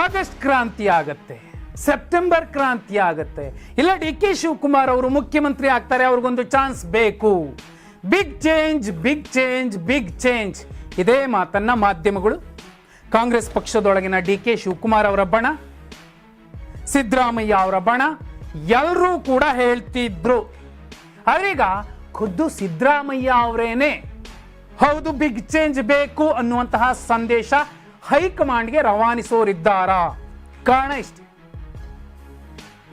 August ಕ್ರಾಂತಿ ಆಗತ್ತೆ, September ಕ್ರಾಂತಿ ಆಗತ್ತೆ, ಇಲ್ಲ ಡಿ.ಕೆ. ಶಿವಕುಮಾರ್ ಅವರು ಮುಖ್ಯಮಂತ್ರಿ ಆಗ್ತಾರೆ, ಅವ್ರಿಗೊಂದು ಚಾನ್ಸ್ ಬೇಕು. Big change, big change, big change. ಇದೇ ಮಾತನ್ನ ಮಾಧ್ಯಮಗಳು, ಕಾಂಗ್ರೆಸ್ ಪಕ್ಷದೊಳಗಿನ ಡಿ.ಕೆ. ಶಿವಕುಮಾರ್ ಅವರ ಬಣ, ಸಿದ್ದರಾಮಯ್ಯ ಅವರ ಬಣ ಎಲ್ಲರೂ ಕೂಡ ಹೇಳ್ತಿದ್ರು. ಅವರೀಗ ಖುದ್ದು ಸಿದ್ದರಾಮಯ್ಯ ಅವರೇನೆ ಹೌದು ಬಿಗ್ ಚೇಂಜ್ ಬೇಕು ಅನ್ನುವಂತಹ ಸಂದೇಶ ಹೈಕಮಾಂಡ್ಗೆ ರವಾನಿಸೋರಿದ್ದಾರಾ? ಕಾರಣ ಇಷ್ಟೇ,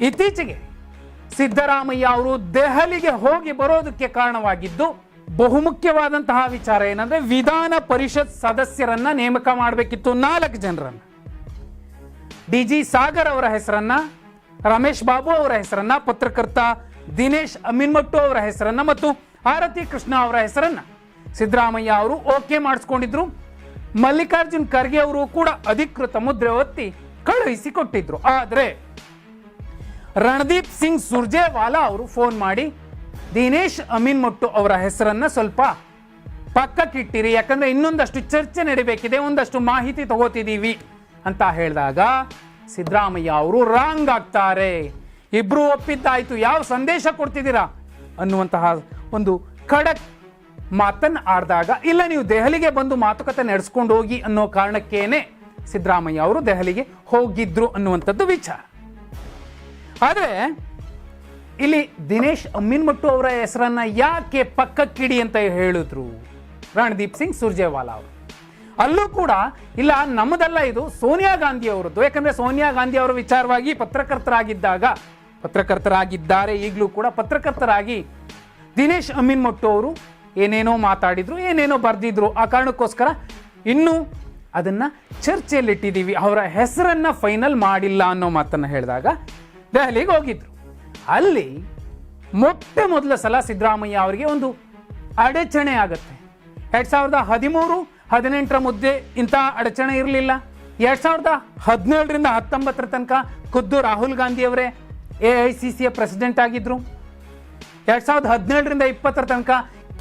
ಇತ್ತೀಚೆಗೆ ಸಿದ್ದರಾಮಯ್ಯ ಅವರು ದೆಹಲಿಗೆ ಹೋಗಿ ಬರೋದಕ್ಕೆ ಕಾರಣವಾಗಿದ್ದು ಬಹುಮುಖ್ಯವಾದಂತಹ ವಿಚಾರ ಏನಂದ್ರೆ ವಿಧಾನ ಪರಿಷತ್ ಸದಸ್ಯರನ್ನ ನೇಮಕ ಮಾಡಬೇಕಿತ್ತು. 4 ಜನರನ್ನ, ಡಿ.ಜಿ. ಸಾಗರ್ ಅವರ ಹೆಸರನ್ನ, ರಮೇಶ್ ಬಾಬು ಅವರ ಹೆಸರನ್ನ, ಪತ್ರಕರ್ತ ದಿನೇಶ್ ಅಮೀನ್ಮಟ್ಟು ಅವರ ಹೆಸರನ್ನ ಮತ್ತು ಆರತಿ ಕೃಷ್ಣ ಅವರ ಹೆಸರನ್ನ ಸಿದ್ದರಾಮಯ್ಯ ಅವರು ಓಕೆ ಮಾಡಿಸ್ಕೊಂಡಿದ್ರು. ಮಲ್ಲಿಕಾರ್ಜುನ್ ಖರ್ಗೆ ಅವರು ಕೂಡ ಅಧಿಕೃತ ಮುದ್ರೆ ಒತ್ತಿ ಕಳುಹಿಸಿ ಕೊಟ್ಟಿದ್ರು. ಆದರೆ ರಣದೀಪ್ ಸಿಂಗ್ ಸುರ್ಜೇವಾಲಾ ಅವರು ಫೋನ್ ಮಾಡಿ ದಿನೇಶ್ ಅಮೀನ್ಮಟ್ಟು ಅವರ ಹೆಸರನ್ನ ಸ್ವಲ್ಪ ಪಕ್ಕಕ್ಕಿಟ್ಟಿರಿ, ಯಾಕಂದ್ರೆ ಇನ್ನೊಂದಷ್ಟು ಚರ್ಚೆ ನಡಿಬೇಕಿದೆ, ಒಂದಷ್ಟು ಮಾಹಿತಿ ತಗೋತಿದ್ದೀವಿ ಅಂತ ಹೇಳಿದಾಗ ಸಿದ್ದರಾಮಯ್ಯ ಅವರು ರಾಂಗ್ ಆಗ್ತಾರೆ. ಇಬ್ರು ಒಪ್ಪಿದ್ದಾಯ್ತು, ಯಾವ ಸಂದೇಶ ಕೊಡ್ತಿದ್ದೀರಾ ಅನ್ನುವಂತಹ ಒಂದು ಖಡಕ್ ಮಾತನ್ನು ಆಡಿದಾಗ, ಇಲ್ಲ ನೀವು ದೆಹಲಿಗೆ ಬಂದು ಮಾತುಕತೆ ನಡೆಸ್ಕೊಂಡು ಹೋಗಿ ಅನ್ನೋ ಕಾರಣಕ್ಕೇನೆ ಸಿದ್ದರಾಮಯ್ಯ ಅವರು ದೆಹಲಿಗೆ ಹೋಗಿದ್ರು ಅನ್ನುವಂಥದ್ದು ವಿಚಾರ. ಆದರೆ ಇಲ್ಲಿ ದಿನೇಶ್ ಅಮೀನ್ಮಟ್ಟು ಅವರ ಹೆಸರನ್ನ ಯಾಕೆ ಪಕ್ಕಕ್ಕಿಡಿ ಅಂತ ಹೇಳಿದ್ರು ರಣದೀಪ್ ಸಿಂಗ್ ಸುರ್ಜೇವಾಲಾ ಅವರು? ಅಲ್ಲೂ ಕೂಡ ಇಲ್ಲ ನಮ್ಮದಲ್ಲ, ಇದು ಸೋನಿಯಾ ಗಾಂಧಿ ಅವರದ್ದು. ಯಾಕಂದ್ರೆ ಸೋನಿಯಾ ಗಾಂಧಿ ಅವರ ವಿಚಾರವಾಗಿ ಪತ್ರಕರ್ತರಾಗಿದ್ದಾರೆ, ಈಗಲೂ ಕೂಡ ಪತ್ರಕರ್ತರಾಗಿ ದಿನೇಶ್ ಅಮೀನ್ಮಟ್ಟು ಅವರು ಏನೇನೋ ಮಾತಾಡಿದ್ರು, ಏನೇನೋ ಬರೆದಿದ್ರು. ಆ ಕಾರಣಕ್ಕೋಸ್ಕರ ಇನ್ನೂ ಅದನ್ನ ಚರ್ಚೆಯಲ್ಲಿಟ್ಟಿದ್ದೀವಿ, ಅವರ ಹೆಸರನ್ನ ಫೈನಲ್ ಮಾಡಿಲ್ಲ ಅನ್ನೋ ಮಾತನ್ನ ಹೇಳಿದಾಗ ದೆಹಲಿಗೆ ಹೋಗಿದ್ರು. ಅಲ್ಲಿ ಮೊದಲ ಸಲ ಸಿದ್ದರಾಮಯ್ಯ ಅವರಿಗೆ ಒಂದು ಅಡಚಣೆ ಆಗುತ್ತೆ. 2013-18 ಮುದ್ದೆ ಇಂಥ ಅಡಚಣೆ ಇರಲಿಲ್ಲ. 2017ರಿಂದ 19 ತನಕ ಖುದ್ದು ರಾಹುಲ್ ಗಾಂಧಿ ಅವರೇ AICCಯ ಪ್ರೆಸಿಡೆಂಟ್ ಆಗಿದ್ರು. 2017ರಿಂದ 20 ತನಕ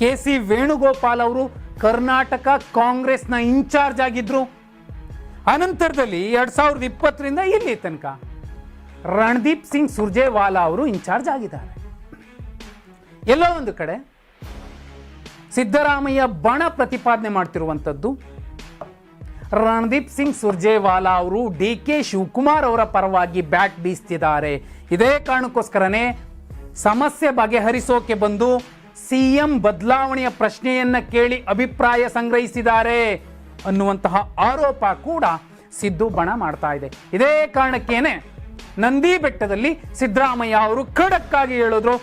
KC ವೇಣುಗೋಪಾಲ್ ಅವರು ಕರ್ನಾಟಕ ಕಾಂಗ್ರೆಸ್ನ ಇನ್ಚಾರ್ಜ್ ಆಗಿದ್ರು. ಅನಂತರದಲ್ಲಿ 2020ರಿಂದ ಇಲ್ಲಿ ತನಕ ರಣದೀಪ್ ಸಿಂಗ್ ಸುರ್ಜೇವಾಲಾ ಅವರು ಇನ್ಚಾರ್ಜ್ ಆಗಿದ್ದಾರೆ. ಎಲ್ಲೋ ಒಂದು ಕಡೆ ಸಿದ್ದರಾಮಯ್ಯ ಬಣ ಪ್ರತಿಪಾದನೆ ಮಾಡ್ತಿರುವಂಥದ್ದು ರಣದೀಪ್ ಸಿಂಗ್ ಸುರ್ಜೇವಾಲಾ ಅವರು ಡಿ.ಕೆ. ಶಿವಕುಮಾರ್ ಅವರ ಪರವಾಗಿ ಬ್ಯಾಟ್ ಬೀಸ್ತಿದ್ದಾರೆ. ಇದೇ ಕಾರಣಕ್ಕೋಸ್ಕರನೇ ಸಮಸ್ಯೆ ಬಗೆಹರಿಸೋಕೆ ಬಂದು CM ಬದಲಾವಣೆಯ ಪ್ರಶ್ನೆಯನ್ನ ಕೇಳಿ ಅಭಿಪ್ರಾಯ ಸಂಗ್ರಹಿಸಿದ್ದಾರೆ ಅನ್ನುವಂತಹ ಆರೋಪ ಕೂಡ ಸಿದ್ದು ಬಣ ಮಾಡ್ತಾ ಇದೆ. ಇದೇ ಕಾರಣಕ್ಕೇನೆ ನಂದಿ ಬೆಟ್ಟದಲ್ಲಿ ಸಿದ್ದರಾಮಯ್ಯ ಅವರು ಖಡಕ್ಕಾಗಿ ಹೇಳಿದ್ರು,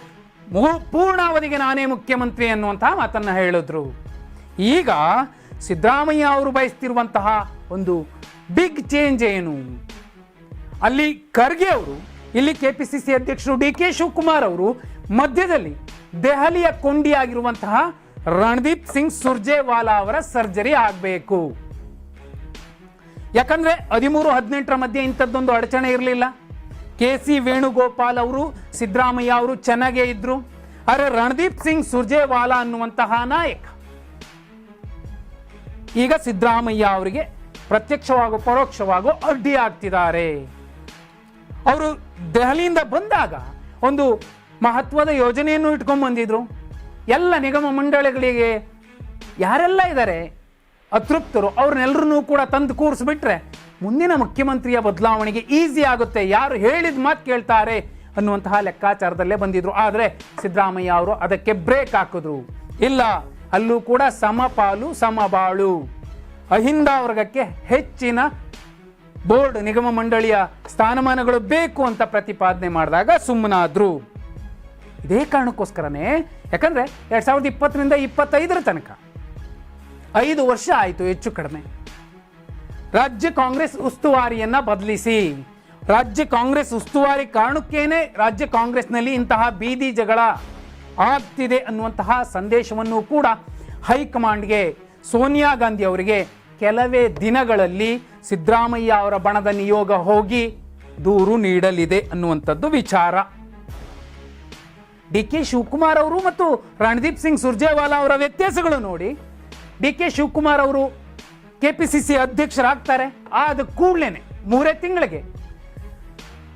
ಪೂರ್ಣಾವಧಿಗೆ ನಾನೇ ಮುಖ್ಯಮಂತ್ರಿ ಅನ್ನುವಂತಹ ಮಾತನ್ನ ಹೇಳಿದ್ರು. ಈಗ ಸಿದ್ದರಾಮಯ್ಯ ಅವರು ಬಯಸ್ತಿರುವಂತಹ ಒಂದು ಬಿಗ್ ಚೇಂಜ್ ಏನು? ಅಲ್ಲಿ ಖರ್ಗೆ ಅವರು, ಇಲ್ಲಿ KPCC ಅಧ್ಯಕ್ಷರು ಡಿ.ಕೆ. ಶಿವಕುಮಾರ್ ಅವರು, ಮಧ್ಯದಲ್ಲಿ ದೆಹಲಿಯ ಕೊಂಡಿಯಾಗಿರುವಂತಹ ರಣದೀಪ್ ಸಿಂಗ್ ಸುರ್ಜೇವಾಲಾ ಅವರ ಸರ್ಜರಿ ಆಗಬೇಕು. ಯಾಕಂದ್ರೆ 13-18 ಮಧ್ಯೆ ಇಂಥದ್ದೊಂದು ಅಡಚಣೆ ಇರಲಿಲ್ಲ. KC ವೇಣುಗೋಪಾಲ್ ಅವರು, ಸಿದ್ದರಾಮಯ್ಯ ಅವರು ಚೆನ್ನಾಗೇ ಇದ್ರು. ಆದರೆ ರಣದೀಪ್ ಸಿಂಗ್ ಸುರ್ಜೇವಾಲಾ ಅನ್ನುವಂತಹ ನಾಯಕ ಈಗ ಸಿದ್ದರಾಮಯ್ಯ ಅವರಿಗೆ ಪ್ರತ್ಯಕ್ಷವಾಗೋ ಪರೋಕ್ಷವಾಗೋ ಅಡ್ಡಿ ಆಗ್ತಿದ್ದಾರೆ. ಅವರು ದೆಹಲಿಯಿಂದ ಬಂದಾಗ ಒಂದು ಮಹತ್ವದ ಯೋಜನೆಯನ್ನು ಇಟ್ಕೊಂಡು ಬಂದಿದ್ರು. ಎಲ್ಲ ನಿಗಮ ಮಂಡಳಿಗಳಿಗೆ ಯಾರೆಲ್ಲ ಇದ್ದಾರೆ ಅತೃಪ್ತರು, ಅವ್ರನ್ನೆಲ್ಲರನ್ನೂ ಕೂಡ ತಂದು ಕೂರಿಸ್ಬಿಟ್ರೆ ಮುಂದಿನ ಮುಖ್ಯಮಂತ್ರಿಯ ಬದಲಾವಣೆಗೆ ಈಸಿ ಆಗುತ್ತೆ, ಯಾರು ಹೇಳಿದ ಮಾತು ಕೇಳ್ತಾರೆ ಅನ್ನುವಂತಹ ಲೆಕ್ಕಾಚಾರದಲ್ಲೇ ಬಂದಿದ್ರು. ಆದರೆ ಸಿದ್ದರಾಮಯ್ಯ ಅವರು ಅದಕ್ಕೆ ಬ್ರೇಕ್ ಹಾಕಿದ್ರು. ಇಲ್ಲ, ಅಲ್ಲೂ ಕೂಡ ಸಮಪಾಲು ಸಮಬಾಳು, ಅಹಿಂದ ವರ್ಗಕ್ಕೆ ಹೆಚ್ಚಿನ ಬೋರ್ಡ್ ನಿಗಮ ಮಂಡಳಿಯ ಸ್ಥಾನಮಾನಗಳು ಬೇಕು ಅಂತ ಪ್ರತಿಪಾದನೆ ಮಾಡಿದಾಗ ಸುಮ್ಮನಾದ್ರು. ಇದೇ ಕಾರಣಕ್ಕೋಸ್ಕರನೇ, ಯಾಕಂದ್ರೆ 2020ರಿಂದ 25 ತನಕ 5 ವರ್ಷ ಆಯಿತು ಹೆಚ್ಚು ಕಡಿಮೆ. ರಾಜ್ಯ ಕಾಂಗ್ರೆಸ್ ಉಸ್ತುವಾರಿಯನ್ನ ಬದಲಿಸಿ, ರಾಜ್ಯ ಕಾಂಗ್ರೆಸ್ ಉಸ್ತುವಾರಿ ಕಾರಣಕ್ಕೇನೆ ರಾಜ್ಯ ಕಾಂಗ್ರೆಸ್ನಲ್ಲಿ ಇಂತಹ ಬೀದಿ ಜಗಳ ಆಗ್ತಿದೆ ಅನ್ನುವಂತಹ ಸಂದೇಶವನ್ನು ಕೂಡ ಹೈಕಮಾಂಡ್ಗೆ, ಸೋನಿಯಾ ಗಾಂಧಿ ಅವರಿಗೆ ಕೆಲವೇ ದಿನಗಳಲ್ಲಿ ಸಿದ್ದರಾಮಯ್ಯ ಅವರ ಬಣದ ನಿಯೋಗ ಹೋಗಿ ದೂರು ನೀಡಲಿದೆ ಅನ್ನುವಂಥದ್ದು ವಿಚಾರ. ಡಿ.ಕೆ. ಶಿವಕುಮಾರ್ ಅವರು ಮತ್ತು ರಣದೀಪ್ ಸಿಂಗ್ ಸುರ್ಜೇವಾಲಾ ಅವರ ವ್ಯತ್ಯಾಸಗಳು ನೋಡಿ. ಡಿ.ಕೆ. ಶಿವಕುಮಾರ್ ಅವರು KPCC ಅಧ್ಯಕ್ಷರಾಗ್ತಾರೆ, ಆದ ಕೂಡಲೇ 3 ತಿಂಗಳಿಗೆ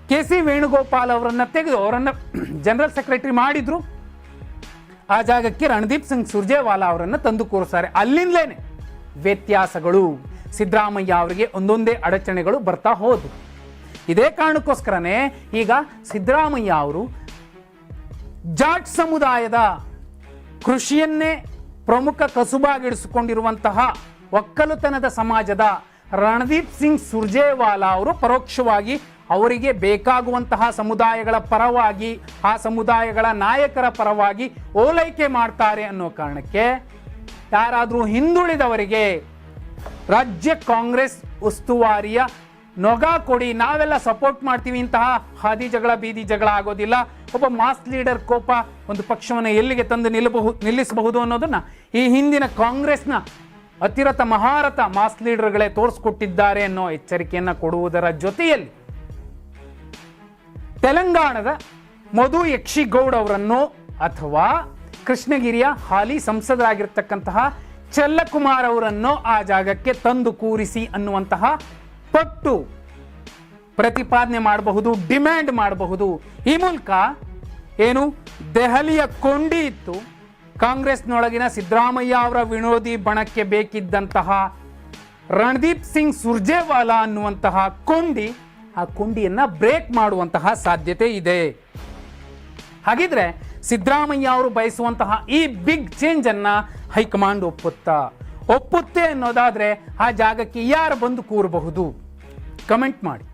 KC ವೇಣುಗೋಪಾಲ್ ಅವರನ್ನ ತೆಗೆದು ಅವರನ್ನ ಜನರಲ್ ಸೆಕ್ರೆಟರಿ ಮಾಡಿದ್ರು. ಆ ಜಾಗಕ್ಕೆ ರಣದೀಪ್ ಸಿಂಗ್ ಸುರ್ಜೇವಾಲಾ ಅವರನ್ನ ತಂದು ಕೂರಿಸ್ತಾರೆ. ಅಲ್ಲಿಂದಲೇನೆ ವ್ಯತ್ಯಾಸಗಳು, ಸಿದ್ದರಾಮಯ್ಯ ಅವರಿಗೆ ಒಂದೊಂದೇ ಅಡಚಣೆಗಳು ಬರ್ತಾ ಹೋದವು. ಇದೇ ಕಾರಣಕ್ಕೋಸ್ಕರನೇ ಈಗ ಸಿದ್ದರಾಮಯ್ಯ ಅವರು ಜಾಟ್ ಸಮುದಾಯದ ಕೃಷಿಯನ್ನೇ ಪ್ರಮುಖ ಕಸುಬಾಗಿಡಿಸಿಕೊಂಡಿರುವಂತಹ ಒಕ್ಕಲುತನದ ಸಮಾಜದ ರಣದೀಪ್ ಸಿಂಗ್ ಸುರ್ಜೇವಾಲಾ ಅವರು ಪರೋಕ್ಷವಾಗಿ ಅವರಿಗೆ ಬೇಕಾಗುವಂತಹ ಸಮುದಾಯಗಳ ಪರವಾಗಿ, ಆ ಸಮುದಾಯಗಳ ನಾಯಕರ ಪರವಾಗಿ ಓಲೈಕೆ ಮಾಡ್ತಾರೆ ಅನ್ನೋ ಕಾರಣಕ್ಕೆ ಯಾರಾದರೂ ಹಿಂದುಳಿದವರಿಗೆ ರಾಜ್ಯ ಕಾಂಗ್ರೆಸ್ ಉಸ್ತುವಾರಿಯ ನೊಗ ಕೊಡಿ, ನಾವೆಲ್ಲ ಸಪೋರ್ಟ್ ಮಾಡ್ತೀವಿ, ಇಂತಹ ಹಾದಿ ಜಗಳ ಬೀದಿ ಜಗಳ ಆಗೋದಿಲ್ಲ. ಒಬ್ಬ ಮಾಸ್ ಲೀಡರ್ ಕೋಪ ಒಂದು ಪಕ್ಷವನ್ನು ಎಲ್ಲಿಗೆ ತಂದು ನಿಲ್ಲಿಸಬಹುದು ಅನ್ನೋದನ್ನ ಈ ಹಿಂದಿನ ಕಾಂಗ್ರೆಸ್ನ ಅತಿರಥ ಮಹಾರಥ ಮಾಸ್ ಲೀಡರ್ಗಳೇ ತೋರಿಸ್ಕೊಟ್ಟಿದ್ದಾರೆ ಅನ್ನೋ ಎಚ್ಚರಿಕೆಯನ್ನು ಕೊಡುವುದರ ಜೊತೆಯಲ್ಲಿ ತೆಲಂಗಾಣದ ಮಧು ಯಕ್ಷಿಗೌಡ್ ಅವರನ್ನು ಅಥವಾ ಕೃಷ್ಣಗಿರಿಯ ಹಾಲಿ ಸಂಸದರಾಗಿರ್ತಕ್ಕಂತಹ ಚೆಲ್ಲಕುಮಾರ್ ಅವರನ್ನು ಆ ಜಾಗಕ್ಕೆ ತಂದು ಕೂರಿಸಿ ಅನ್ನುವಂತಹ ಪಟ್ಟು ಪ್ರತಿಪಾದನೆ ಮಾಡಬಹುದು, ಡಿಮ್ಯಾಂಡ್ ಮಾಡಬಹುದು. ಈ ಮೂಲಕ ಏನು ದೆಹಲಿಯ ಕೊಂಡಿ ಇತ್ತು, ಕಾಂಗ್ರೆಸ್ನೊಳಗಿನ ಸಿದ್ದರಾಮಯ್ಯ ಅವರ ವಿರೋಧಿ ಬಣಕ್ಕೆ ಬೇಕಿದ್ದಂತಹ ರಣದೀಪ್ ಸಿಂಗ್ ಸುರ್ಜೇವಾಲಾ ಅನ್ನುವಂತಹ ಕೊಂಡಿ, ಆ ಕೊಂಡಿಯನ್ನ ಬ್ರೇಕ್ ಮಾಡುವಂತಹ ಸಾಧ್ಯತೆ ಇದೆ. ಹಾಗಿದ್ರೆ ಸಿದ್ದರಾಮಯ್ಯ ಅವರು ಬಯಸುವಂತಹ ಈ ಬಿಗ್ ಚೇಂಜ್ ಅನ್ನ ಹೈಕಮಾಂಡ್ ಒಪ್ಪುತ್ತೆ ಅನ್ನೋದಾದ್ರೆ ಆ ಜಾಗಕ್ಕೆ ಯಾರು ಬಂದು ಕೂರಬಹುದು? ಕಮೆಂಟ್ ಮಾಡಿ.